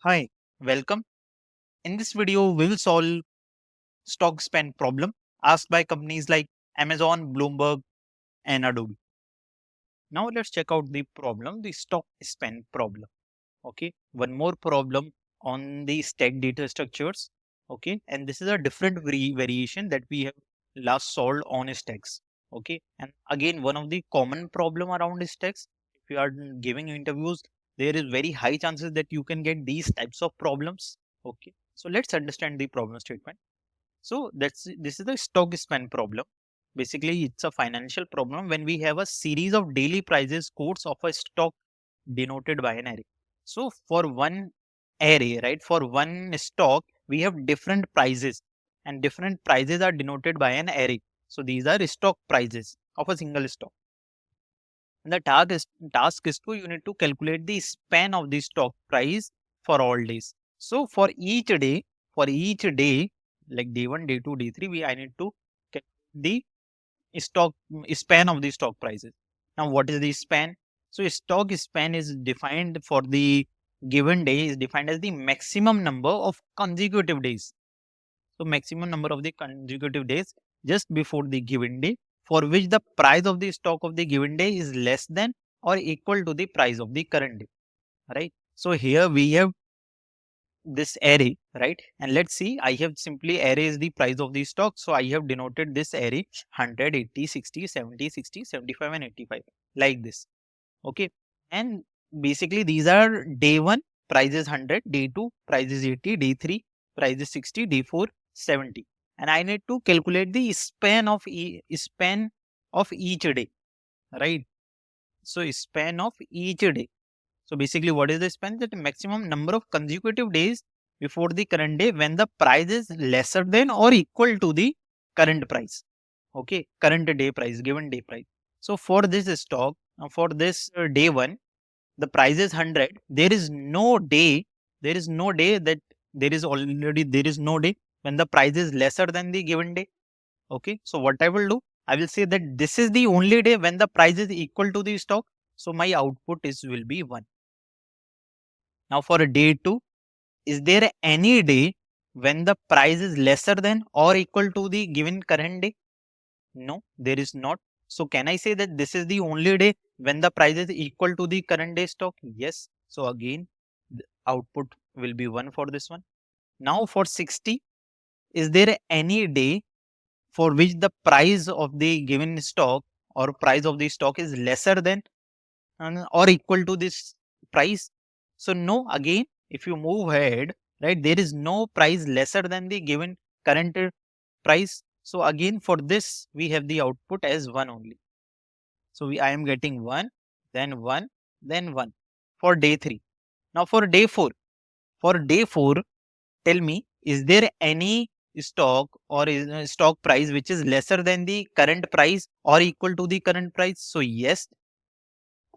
Hi, welcome. In this video, we will solve stock spend problem asked by companies like Amazon, Bloomberg, and Adobe. Now let's check out the problem, the stock spend problem. Okay, one more problem on the stack data structures. Okay, and this is a different variation that we have last solved on stacks. Okay, and again, one of the common problem around stacks, if you are giving interviews, there is very high chances that you can get these types of problems. Okay, so let's understand the problem statement. So this is the stock spend problem. Basically, it's a financial problem when we have a series of daily prices quotes of a stock denoted by an array. So for one array, right, for one stock, we have different prices, and different prices are denoted by an array. So these are stock prices of a single stock. And the task is to you need to calculate the span of the stock price for all days. So for each day, like day one, day two, day three, I need to calculate the stock span of the stock prices. Now, what is the span? So stock span is defined for the given day is defined as the maximum number of consecutive days. So maximum number of the consecutive days just before the given day for which the price of the stock of the given day is less than or equal to the price of the current day, right? So here we have this array, right? And let's see, I have simply array is the price of the stock. So I have denoted this array 100, 80, 60, 70, 60, 75 and 85 like this. Okay. And basically these are day 1 price is 100, day 2 price is 80, day 3 price is 60, day 4 70. And I need to calculate the span of each day, right? So span of each day. So basically what is the span? That maximum number of consecutive days before the current day when the price is lesser than or equal to the current price. Okay, current day price, given day price. So for this stock, for this day 1, the price is 100. There is no day that there is no day when the price is lesser than the given day. Okay, so what I will do, I will say that this is the only day when the price is equal to the stock. So my output is will be 1. Now for a day 2, is there any day when the price is lesser than or equal to the given current day? No, there is not. So can I say that this is the only day when the price is equal to the current day stock? Yes. So again, the output will be 1 for this one. Now for 60, is there any day for which the price of the given stock or price of the stock is lesser than or equal to this price? So no, again, if you move ahead, right, there is no price lesser than the given current price. So again, for this, we have the output as 1 only. So I am getting 1, then 1, then 1 for day 3. Now for day 4, tell me, is there any stock or is stock price which is lesser than the current price or equal to the current price? So yes,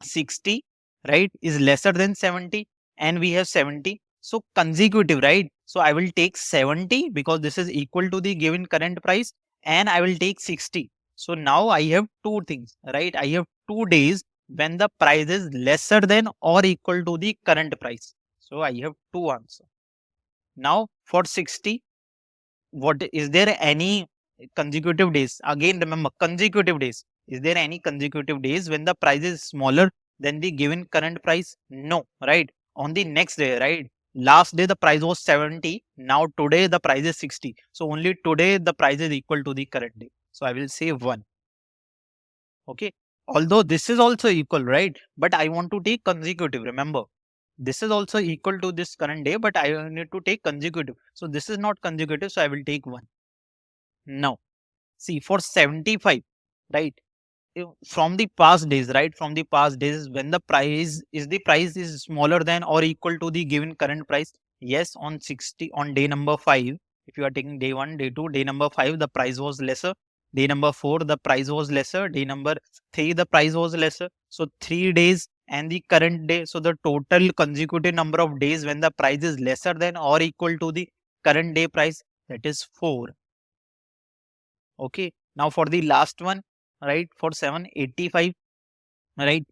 60, right, is lesser than 70 and we have 70. So consecutive, right? So I will take 70 because this is equal to the given current price and I will take 60. So now I have two things, right? I have 2 days when the price is lesser than or equal to the current price. So I have two answers. Now for 60, what is there any consecutive days? Again, remember consecutive days. Is there any consecutive days when the price is smaller than the given current price? No, right? On the next day, right? Last day the price was 70. Now today the price is 60. So only today the price is equal to the current day. So I will say 1. Okay. Although this is also equal, right? But I want to take consecutive. Remember, this is also equal to this current day, but I need to take consecutive. So this is not consecutive. So I will take 1. Now, see for 75, right? From the past days, right? From the past days when the price is smaller than or equal to the given current price. Yes, on 60 on day number 5, if you are taking day 1, day 2, day number 5, the price was lesser. Day number 4, the price was lesser. Day number 3, the price was lesser. So 3 days and the current day. So the total consecutive number of days when the price is lesser than or equal to the current day price, that is 4. Okay. Now for the last one, right, for 785, right?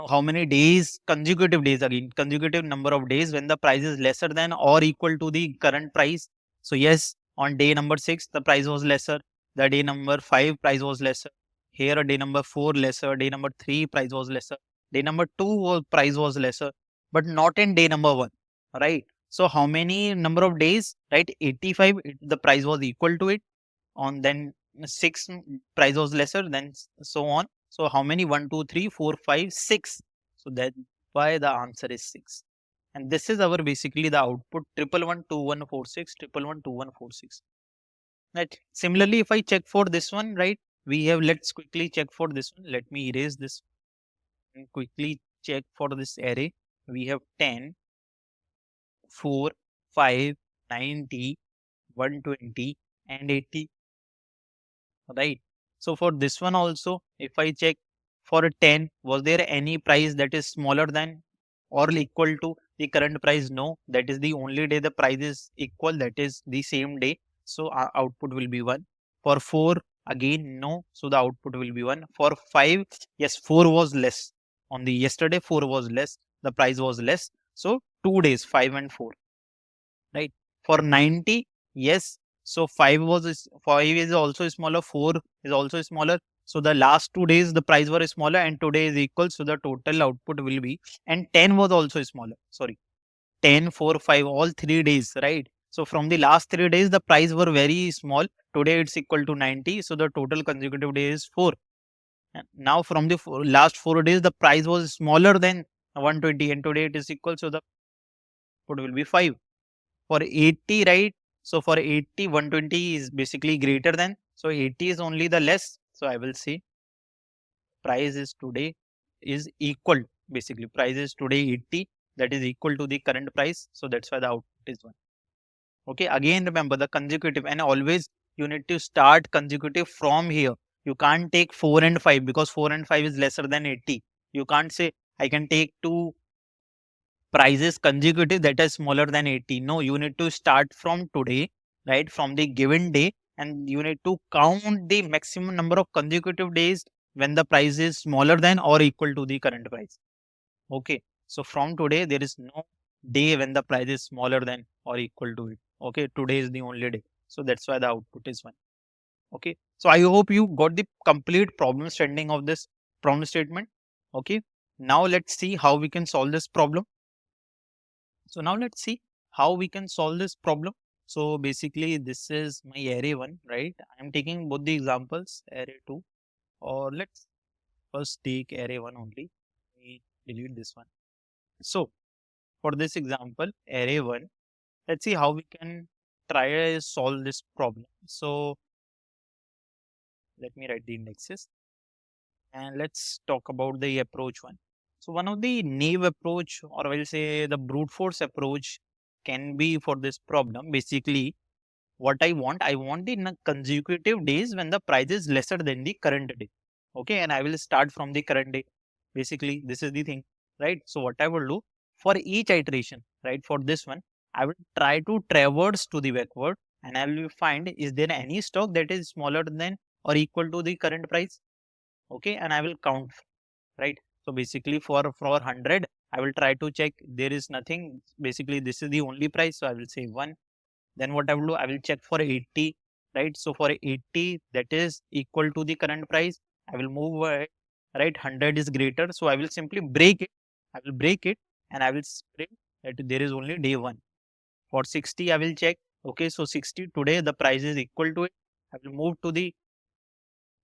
how many days, consecutive days, again consecutive number of days when the price is lesser than or equal to the current price. So yes, on day number 6 the price was lesser, the day number 5 price was lesser, here day number 4 lesser, day number 3 price was lesser, day number 2 price was lesser, but not in day number 1, right? So how many number of days, right? 85, the price was equal to it, on then 6 price was lesser, then so on. So how many? 1, 2, 3, 4, 5, 6. So that why the answer is 6. And this is our basically the output 1112146 1112146. Right. Similarly, if I check for this one, right, we have, let's quickly check for this one. Let me erase this and quickly check for this array. We have 10, 4, 5, 90, 120, and 80. Right. So for this one also, if I check for a 10, was there any price that is smaller than or equal to the current price? No, that is the only day the price is equal, that is the same day. So our output will be 1. For 4, again no, so the output will be 1. For 5, yes, 4 was less. On the yesterday, 4 was less, the price was less. So 2 days, 5 and 4. Right. For 90, yes. So 5 is also smaller, 4 is also smaller. So the last 2 days the price were smaller and today is equal. So the total output will be, and 10 was also smaller. Sorry, 10, 4, 5, all 3 days, right? So from the last 3 days the price were very small. Today it's equal to 90. So the total consecutive day is 4. And now from the last 4 days the price was smaller than 120 and today it is equal. So the output will be 5. For 80, right? So for 80, 120 is basically greater than. So 80 is only the less. So I will say price is today is equal. Basically, price is today 80. That is equal to the current price. So that's why the output is 1. Okay. Again, remember the consecutive, and always you need to start consecutive from here. You can't take 4 and 5 because 4 and 5 is lesser than 80. You can't say I can take 2 prices consecutive that is smaller than 80. No, you need to start from today, right? From the given day, and you need to count the maximum number of consecutive days when the price is smaller than or equal to the current price. Okay. So from today, there is no day when the price is smaller than or equal to it. Okay. Today is the only day. So that's why the output is 1. Okay. So I hope you got the complete problem statement of this problem statement. Okay. Now let's see how we can solve this problem. So now let's see how we can solve this problem. So basically this is my array 1, right? I'm taking both the examples, array 2, or let's first take array 1 only. We delete this one. So for this example, array 1, let's see how we can try to solve this problem. So let me write the indexes and let's talk about the approach 1. So one of the naive approach, or I will say the brute force approach, can be for this problem. Basically, what I want the consecutive days when the price is lesser than the current day. Okay, and I will start from the current day. Basically, this is the thing, right? So what I will do for each iteration, right? For this one, I will try to traverse to the backward, and I will find is there any stock that is smaller than or equal to the current price. Okay, and I will count, right? So basically for 100, I will try to check there is nothing. Basically, this is the only price. So I will say 1. Then what I will do, I will check for 80, right? So for 80, that is equal to the current price. I will move ahead, right? 100 is greater. So I will simply break it. I will break it and I will print that there is only day 1. For 60, I will check. Okay, so 60 today, the price is equal to it. I will move to the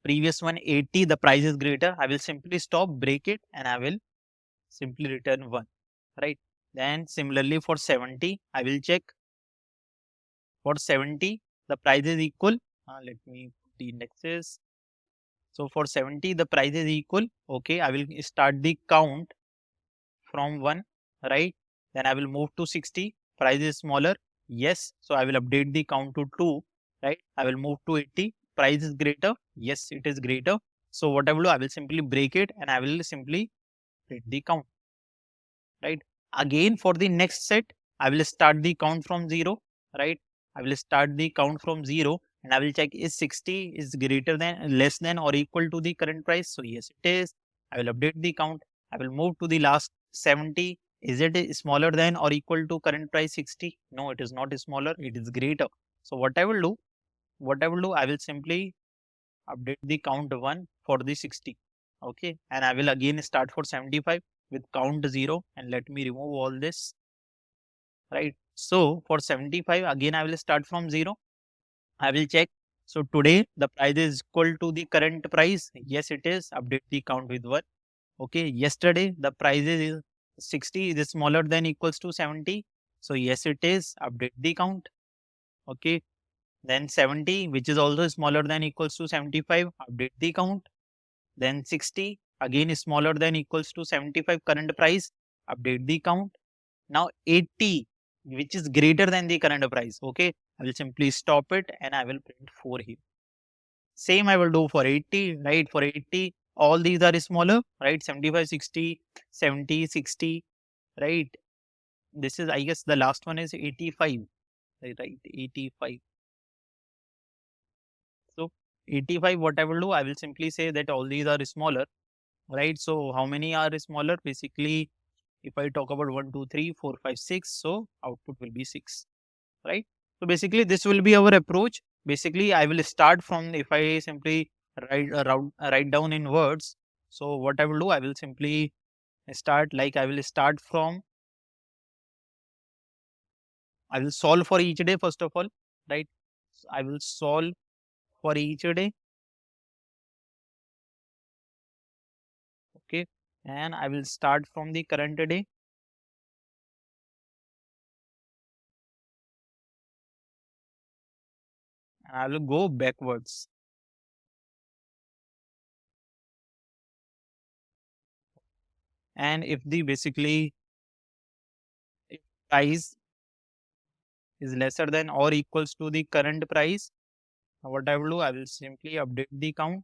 previous one, 80, the price is greater. I will simply stop, break it, and I will simply return 1, right? Then similarly for 70, I will check. For 70, the price is equal. Let me put the indexes. So for 70, the price is equal. Okay, I will start the count from 1, right? Then I will move to 60. Price is smaller. Yes. So I will update the count to 2, right? I will move to 80. Price is greater. Yes, it is greater. So what I will do, I will simply break it and I will simply print the count, right? Again, for the next set, I will start the count from 0, right? I will start the count from 0 and I will check is 60 is greater than, less than or equal to the current price. So yes, it is. I will update the count. I will move to the last 70. Is it smaller than or equal to current price 60? No, it is not smaller, it is greater. So what I will do, I will simply update the count 1 for the 60. Okay, and I will again start for 75 with count 0, and let me remove all this. Right, so for 75 again I will start from 0. I will check. So today the price is equal to the current price. Yes, it is. Update the count with 1. Okay, yesterday the price is 60, is smaller than equals to 70. So yes, it is. Update the count. Okay, then 70, which is also smaller than equals to 75. Update the count. Then 60, again is smaller than equals to 75 current price. Update the count. Now 80, which is greater than the current price. Okay, I will simply stop it and I will print 4 here. Same I will do for 80, right? For 80, all these are smaller, right? 75, 60, 70, 60, right? This is, I guess, the last one is 85, right? 85. So 85, what I will do, I will simply say that all these are smaller, right? So how many are smaller? Basically, if I talk about 1, 2, 3, 4, 5, 6, so output will be 6, right? So basically, this will be our approach. Basically, I will start from, if I simply write down in words. So what I will do, I will simply start, like I will start from, I will solve for each day first of all, right? So I will solve for each day, okay? And I will start from the current day, and I will go backwards. And if the basically if price is lesser than or equals to the current price, what I will do, I will simply update the count.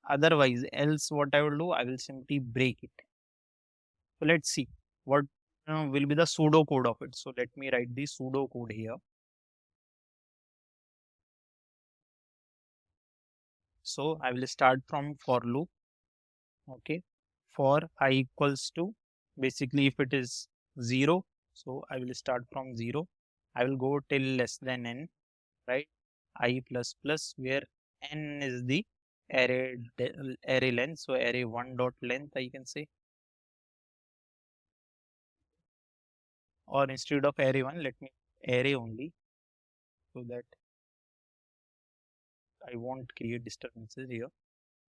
Otherwise, else what I will do, I will simply break it. So let's see what will be the pseudo code of it. So let me write the pseudo code here. So I will start from for loop. Okay, for I equals to, basically if it is 0, so I will start from 0. I will go till less than n, right? I plus plus, where n is the array length. So array 1 dot length, I can say, or instead of array 1, let me array only, so that I won't create disturbances here.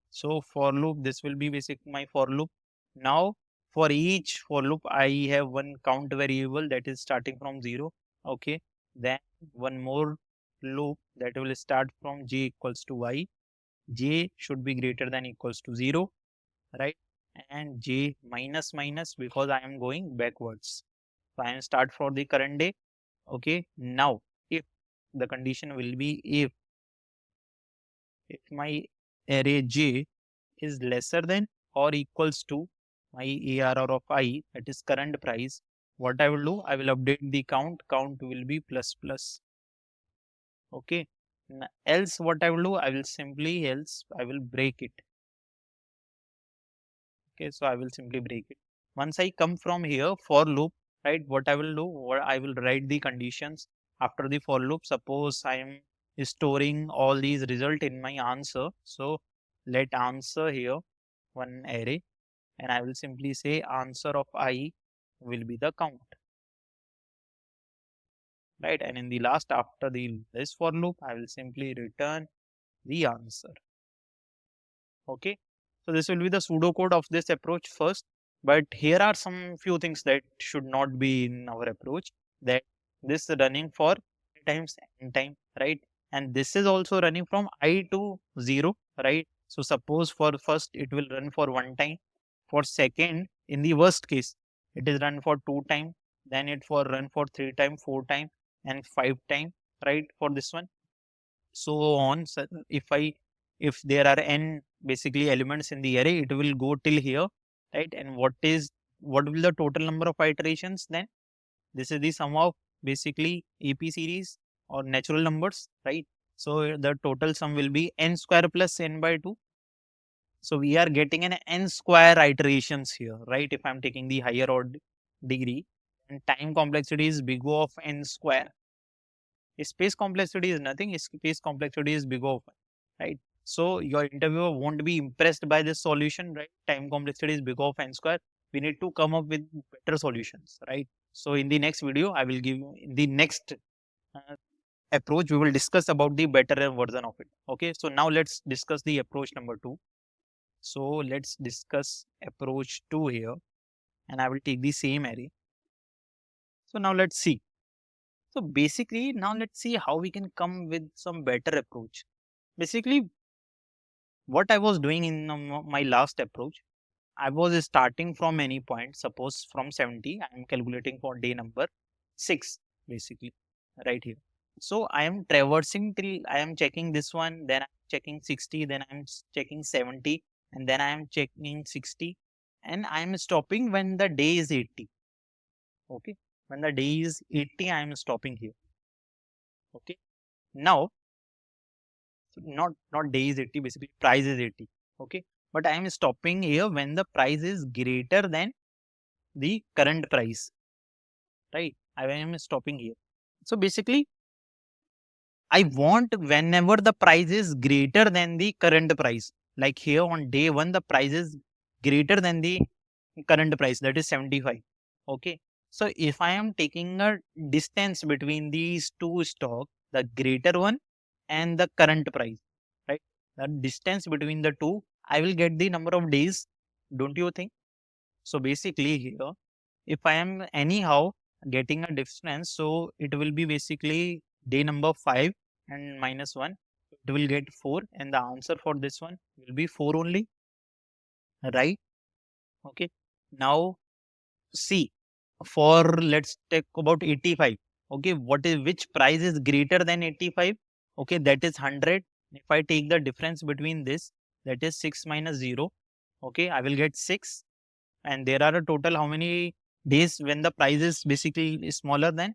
So for loop, this will be basic my for loop. Now for each for loop, I have one count variable that is starting from 0. Okay, then one more loop that will start from j equals to I. J should be greater than equals to 0, right? And j minus minus, because I am going backwards. So I am start for the current day. Okay, now if the condition will be, if my array j is lesser than or equals to my ARR of I, that is current price, what I will do, I will update the count. Count will be plus plus. Okay. Else what I will do, I will simply else I will break it. Okay, so I will simply break it. Once I come from here for loop, right? What I will do, what I will write the conditions after the for loop. Suppose I am storing all these result in my answer. So let answer here one array, and I will simply say answer of I will be the count, right? And in the last, after the this for loop, I will simply return the answer. Okay, so this will be the pseudocode of this approach first, but here are some few things that should not be in our approach, that this running for times n time, right? And this is also running from I to 0, right? So suppose for first it will run for 1 time, for second, in the worst case, it is run for 2 time, then it for run for 3 time, 4 time, and 5 time, right? For this one, so on. So if there are n basically elements in the array, it will go till here, right? And what will the total number of iterations then? This is the sum of basically AP series or natural numbers, right? So the total sum will be n square plus n by 2. So we are getting an n square iterations here, right? If I'm taking the higher order degree, and time complexity is big O of n square. Space complexity is nothing. Space complexity is big O of 1, right? So your interviewer won't be impressed by this solution, right? Time complexity is big O of n square. We need to come up with better solutions, right? So in the next video, I will give you in the next uh, approach, we will discuss about the better version of it. Okay, so now let's discuss the approach number 2. So let's discuss approach 2 here, and I will take the same array. So now let's see. So basically, now let's see how we can come with some better approach. Basically, what I was doing in my last approach, I was starting from any point, suppose from 70, I am calculating for day number 6, basically, right here. So I am traversing till I am checking this one, then I'm checking 60, then I'm checking 70, and then I am checking 60, and I am stopping when the day is 80. Okay, when the day is 80, I am stopping here. Okay, now not day is 80, basically price is 80. Okay, but I am stopping here when the price is greater than the current price, right? I am stopping here. So basically, I want whenever the price is greater than the current price, like here on day 1, the price is greater than the current price, that is 75. Okay. So if I am taking a distance between these two stock, the greater one and the current price, right? The distance between the two, I will get the number of days. Don't you think? So basically here, if I am anyhow getting a difference, so it will be basically day number 5 and minus 1. It will get 4, and the answer for this one will be 4 only, right? Okay. Now see, for let's take about 85. Okay, what is which price is greater than 85? Okay, that is 100. If I take the difference between this, that is 6 minus 0. Okay, I will get 6, and there are a total how many days when the price is basically smaller than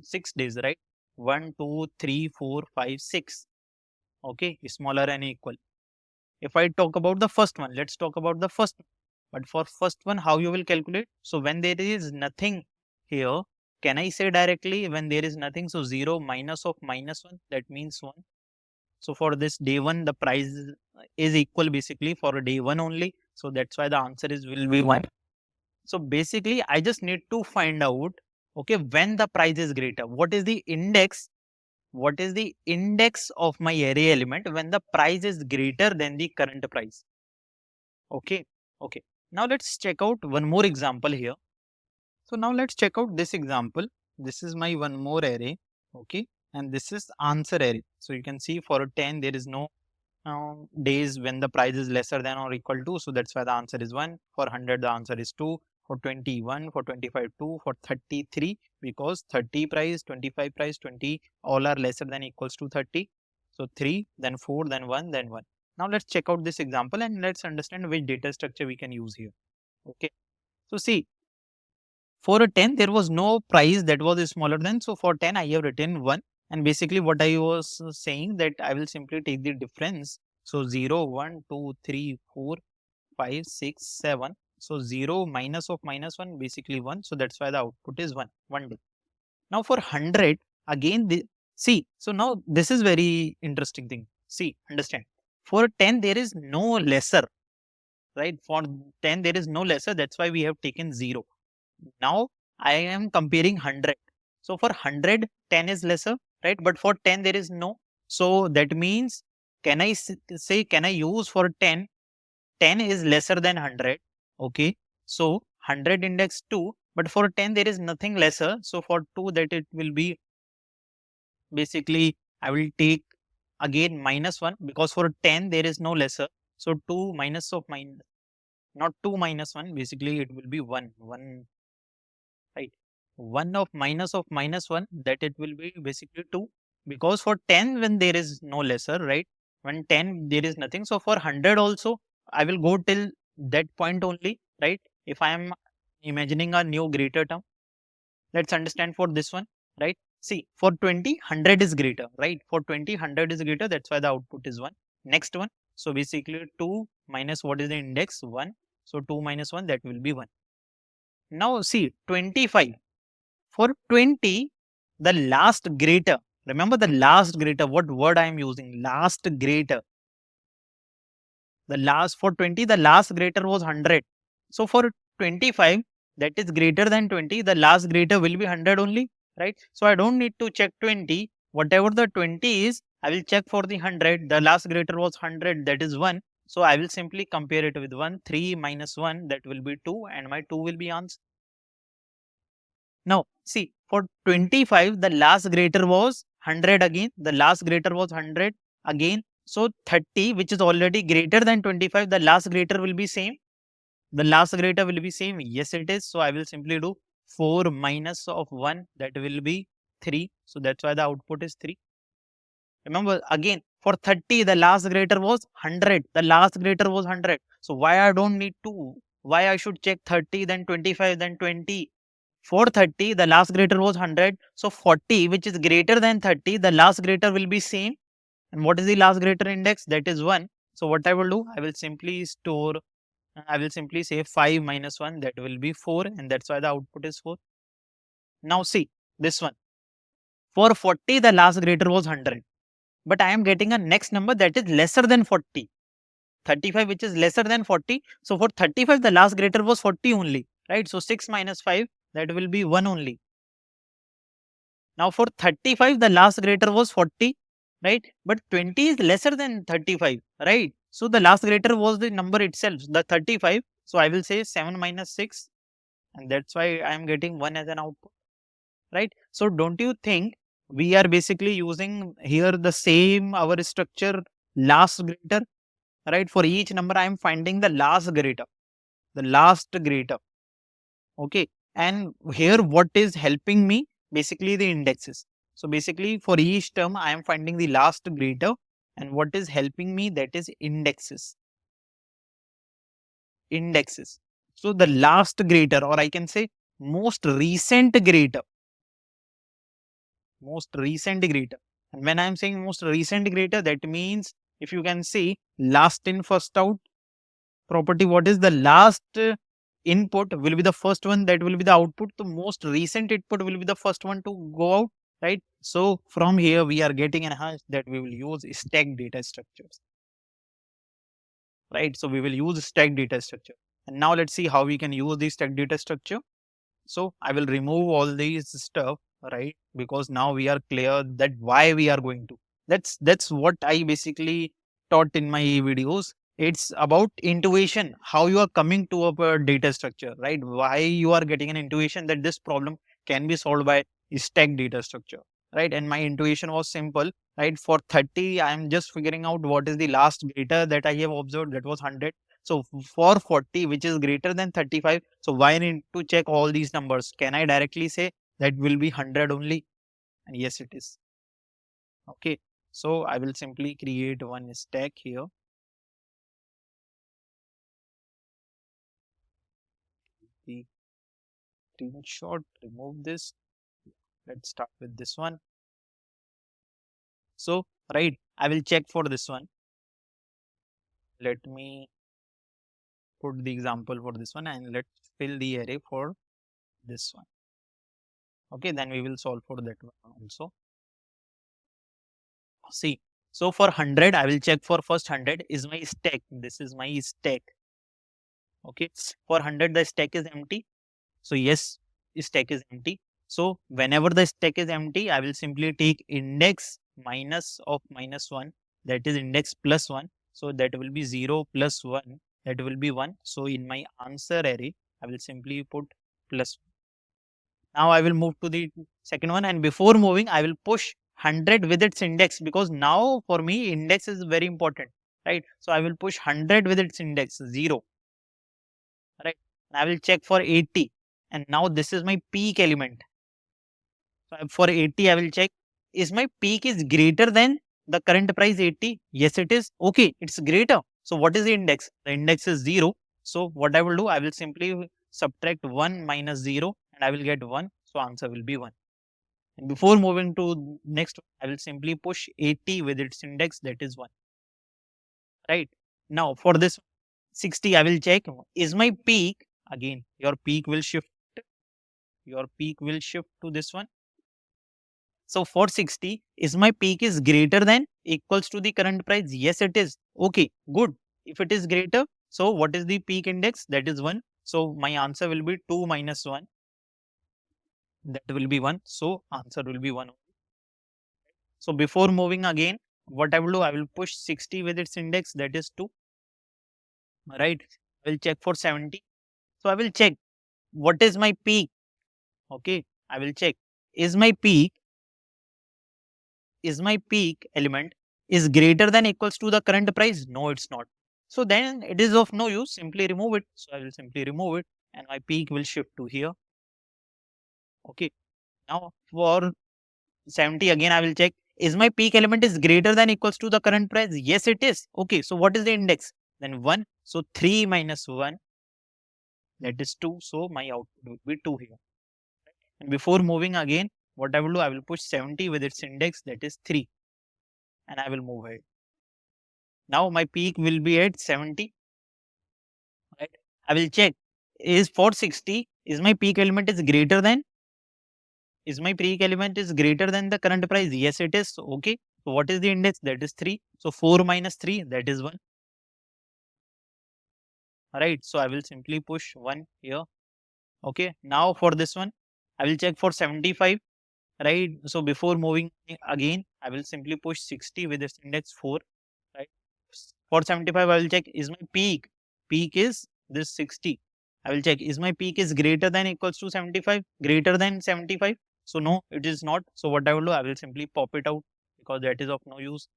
6 days, right? 1, 2, 3, 4, 5, 6. Okay, smaller and equal. If I talk about the first one, let's talk about the first one. But for first one, how you will calculate? So when there is nothing here, can I say directly when there is nothing? So 0 minus of minus 1, that means 1. So for this day 1, the price is equal basically for a day 1 only. So that's why the answer is will be 1. So basically, I just need to find out, okay, when the price is greater. What is the index? What is the index of my array element when the price is greater than the current price? Okay, okay. Now let's check out one more example here. So now let's check out this example. This is my one more array, okay, and this is answer array. So you can see for a 10 there is no days when the price is lesser than or equal to. So that's why the answer is 1. For 100 the answer is 2. For 21, for 25 2, for 33 because 30 price, 25 price, 20 all are lesser than equals to 30. So 3, then 4, then 1, then 1. Now let's check out this example and let's understand which data structure we can use here. Okay. So see, for a 10 there was no price that was smaller than. So for 10 I have written 1, and basically what I was saying that I will simply take the difference. So 0, 1, 2, 3, 4, 5, 6, 7. So 0 minus of minus 1 basically 1. So that's why the output is 1. 1 day. Now for 100 again see, so now this is very interesting thing. See, understand. For 10 there is no lesser, right? For 10 there is no lesser, that's why we have taken 0. Now I am comparing 100. So for 100, 10 is lesser, right? But for 10, there is no. So that means, can I say, can I use for 10? 10 is lesser than 100. Okay. So 100 index 2, but for 10, there is nothing lesser. So for 2, that it will be basically, I will take again minus 1 because for 10, there is no lesser. So 2 minus of minus, not 2 minus 1, basically it will be 1. 1, right? 1 of minus 1, that it will be basically 2, because for 10 when there is no lesser, right? When 10 there is nothing. So for 100 also I will go till that point only, right? If I am imagining a new greater term, let's understand for this one, right? See, for 20, 100 is greater, right? For 20, 100 is greater. That's why the output is 1. Next one. So basically 2 minus what is the index? 1. So 2 minus 1, that will be 1. Now see, 25. For 20, the last greater. Remember the last greater. What word I am using? Last greater. The last for 20, the last greater was 100. So for 25, that is greater than 20, the last greater will be 100 only, right? So I don't need to check 20. Whatever the 20 is, I will check for the 100. The last greater was 100, that is 1. So I will simply compare it with 1. 3 minus 1, that will be 2, and my 2 will be answer. Now, see, for 25, the last greater was 100 again. The last greater was 100 again. So 30, which is already greater than 25, the last greater will be same. The last greater will be same. Yes, it is. So I will simply do 4 minus of 1. That will be 3. So that's why the output is 3. Remember, again, for 30, the last greater was 100. The last greater was 100. So why I don't need to? Why I should check 30, then 25, then 20? For 30, the last greater was 100. So 40, which is greater than 30, the last greater will be same. And what is the last greater index? That is 1. So what I will do? I will simply say 5 minus 1. That will be 4. And that's why the output is 4. Now see, this one. For 40, the last greater was 100. But I am getting a next number that is lesser than 40. 35, which is lesser than 40. So for 35, the last greater was 40 only, right? So 6 minus 5, that will be 1 only. Now for 35, the last greater was 40, right? But 20 is lesser than 35, right? So the last greater was the number itself, the 35. So I will say 7 minus 6, and that's why I am getting 1 as an output, right? So don't you think we are basically using here the same our structure, last greater, right? For each number, I am finding the last greater, okay? And here what is helping me? Basically the indexes. So basically for each term, I am finding the last greater, and what is helping me, that is indexes. So the last greater, or I can say most recent greater. And when I am saying most recent greater, that means if you can see last in first out property, what is the last input will be the first one, that will be the output. The most recent input will be the first one to go out, right? So from here we are getting enhanced that we will use stack data structures, right? So we will use stack data structure. And now let's see how we can use the stack data structure. So I will remove all these stuff, right? Because now we are clear that why we are going to. That's what I basically taught in my videos. It's about intuition, how you are coming to a data structure, right? Why you are getting an intuition that this problem can be solved by stack data structure, right? And my intuition was simple, right? For 30, I am just figuring out what is the last data that I have observed, that was 100. So for 40, which is greater than 35, so why need to check all these numbers? Can I directly say that will be 100 only? And yes, it is. Okay. So I will simply create one stack here. The screenshot, remove this. Let's start with this one. So, right, I will check for this one. Let me put the example for this one, and let's fill the array for this one. Okay, then we will solve for that one also. See, so for 100, I will check for first 100 is my stack. This is my stack. Okay, for 100, the stack is empty. So yes, stack is empty. So whenever the stack is empty, I will simply take index minus of minus 1, that is index plus 1. So that will be 0 plus 1, that will be 1. So in my answer array, I will simply put plus 1. Now I will move to the second one, and before moving, I will push 100 with its index, because now for me index is very important, right? So I will push 100 with its index 0, right? And I will check for 80, and now this is my peak element. So for 80, I will check, is my peak is greater than the current price 80? Yes, it is. Okay, it's greater. So what is the index? The index is 0. So what I will do, I will simply subtract 1 minus 0, and I will get 1. So answer will be 1. And before moving to next, I will simply push 80 with its index, that is 1. Right. Now for this 60, I will check, is my peak, again, your peak will shift to this one. So for 60, is my peak is greater than equals to the current price? Yes, it is. Okay, good. If it is greater, so what is the peak index? That is 1. So my answer will be 2 minus 1. That will be 1. So answer will be 1. So before moving again, what I will do, I will push 60 with its index, that is 2. Right. I will check for 70. So I will check what is my peak. Okay. I will check, is my peak element is greater than equals to the current price? No, it's not. So then it is of no use. Simply remove it. So I will simply remove it and my peak will shift to here. Okay. Now for 70 again, I will check, is my peak element is greater than equals to the current price? Yes, it is. Okay. So what is the index? Then 1. So 3 minus 1, that is 2. So my output will be 2 here. And before moving again, what I will do, I will push 70 with its index, that is 3. And I will move ahead. Now my peak will be at 70. Right? I will check, is for 60, is my peak element is greater than the current price? Yes, it is. Okay. So what is the index? That is 3. So 4 minus 3, that is 1. Right. So I will simply push 1 here. Okay. Now for this one, I will check for 75. Right. So before moving again, I will simply push 60 with this index 4. Right. For 75, I will check, is my peak is this 60. I will check, is my peak is greater than equals to 75, greater than 75? So no, it is not. So what I will do, I will simply pop it out because that is of no use.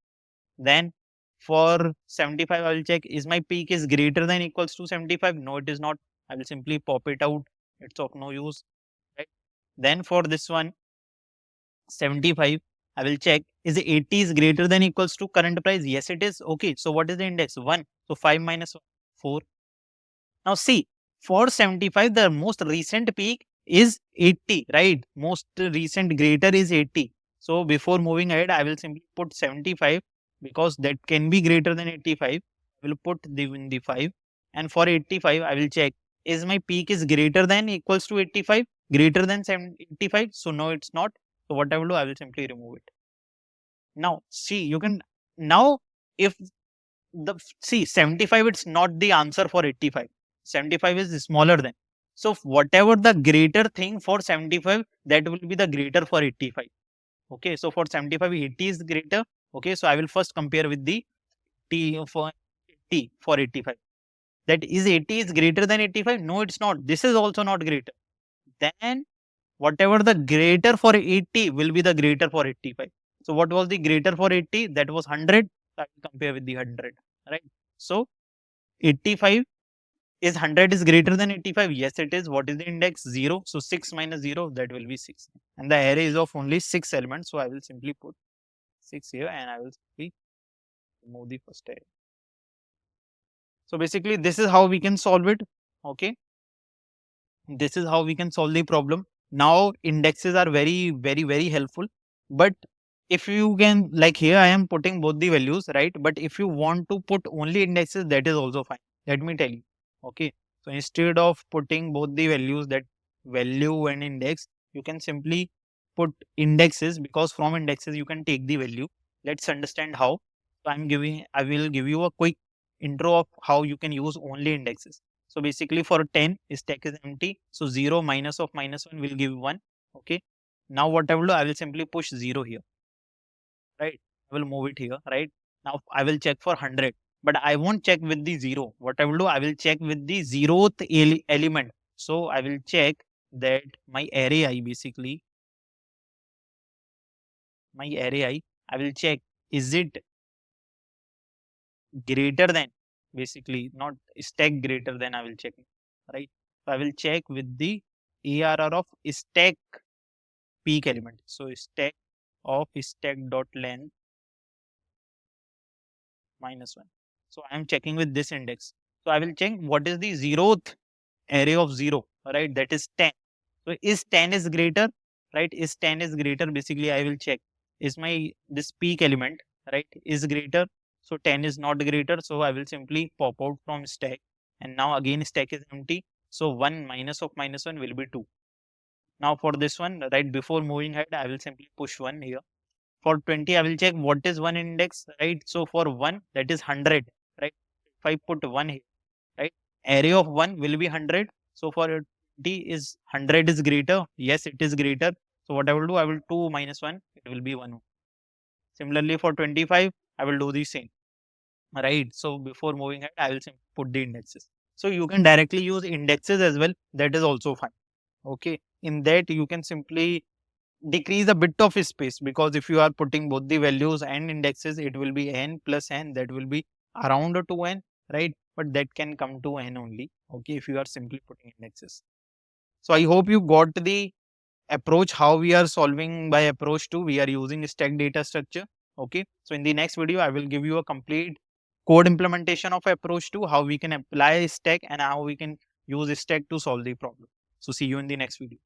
Then for 75, I will check, is my peak is greater than equals to 75? No, it is not. I will simply pop it out. It's of no use. Right. Then for this one, 75, I will check, is 80 is greater than equals to current price? Yes, it is. Okay. So what is the index? 1. So 5 minus 1, 4. Now see, for 75, the most recent peak is 80, right? Most recent greater is 80. So before moving ahead, I will simply put 75 because that can be greater than 85. I will put the in the 5. And for 85, I will check, is my peak is greater than equals to 85? Greater than 85? So no, it's not. So what I will do, I will simply remove it. Now see, you can now if the see 75, it's not the answer for 85. 75 is smaller than. So whatever the greater thing for 75, that will be the greater for 85. Okay, so for 75, 80 is greater. Okay, so I will first compare with the T for 85. That is 80 is greater than 85? No, it's not. This is also not greater. Then whatever the greater for 80 will be the greater for 85. So what was the greater for 80? That was 100. So I will compare with the 100. Right. So 85 is 100 is greater than 85? Yes, it is. What is the index? 0. So 6 minus 0, that will be 6. And the array is of only 6 elements. So I will simply put 6 here and I will simply remove the first array. So basically, this is how we can solve it. Okay. This is how we can solve the problem. Now indexes are very helpful. But if you can, like here I am putting both the values, right? But if you want to put only indexes, that is also fine. Let me tell you. Okay. So instead of putting both the values, that value and index, you can simply put indexes, because from indexes you can take the value. Let's understand how. So I will give you a quick intro of how you can use only indexes. So basically for 10, stack is empty. So 0 minus of minus 1 will give 1. Okay. Now what I will do, I will simply push 0 here. Right. I will move it here. Right. Now I will check for 100. But I won't check with the 0. What I will do, I will check with the 0th element. So I will check that my array I basically, I will check, is it greater than, basically not stack greater than, I will check. Right. So I will check with the ARR of stack peak element. So stack of stack dot length minus 1. So I am checking with this index. So I will check what is the 0th array of 0, right? That is 10. So is 10 is greater, right? Is 10 is greater, basically I will check, is my this peak element, right, is greater. So 10 is not greater, so I will simply pop out from stack, and now again stack is empty. So 1 minus of minus 1 will be 2. Now for this one, right, before moving ahead, I will simply push 1 here. For 20, I will check what is one index, right? So for 1, that is 100, right? If I put 1 here, right, array of 1 will be 100. So for 20 is 100 is greater. Yes, it is greater. So what I will do, I will 2 minus 1, it will be 1. Similarly for 25, I will do the same, right? So before moving ahead, I will simply put the indexes. So you can directly use indexes as well. That is also fine. Okay. In that, you can simply decrease a bit of space, because if you are putting both the values and indexes, it will be n plus n, that will be around 2n, right? But that can come to n only, okay, if you are simply putting indexes. So I hope you got the approach how we are solving. By approach 2, we are using stack data structure. Okay, so in the next video I will give you a complete code implementation of approach 2, how we can apply stack and how we can use stack to solve the problem. So see you in the next video.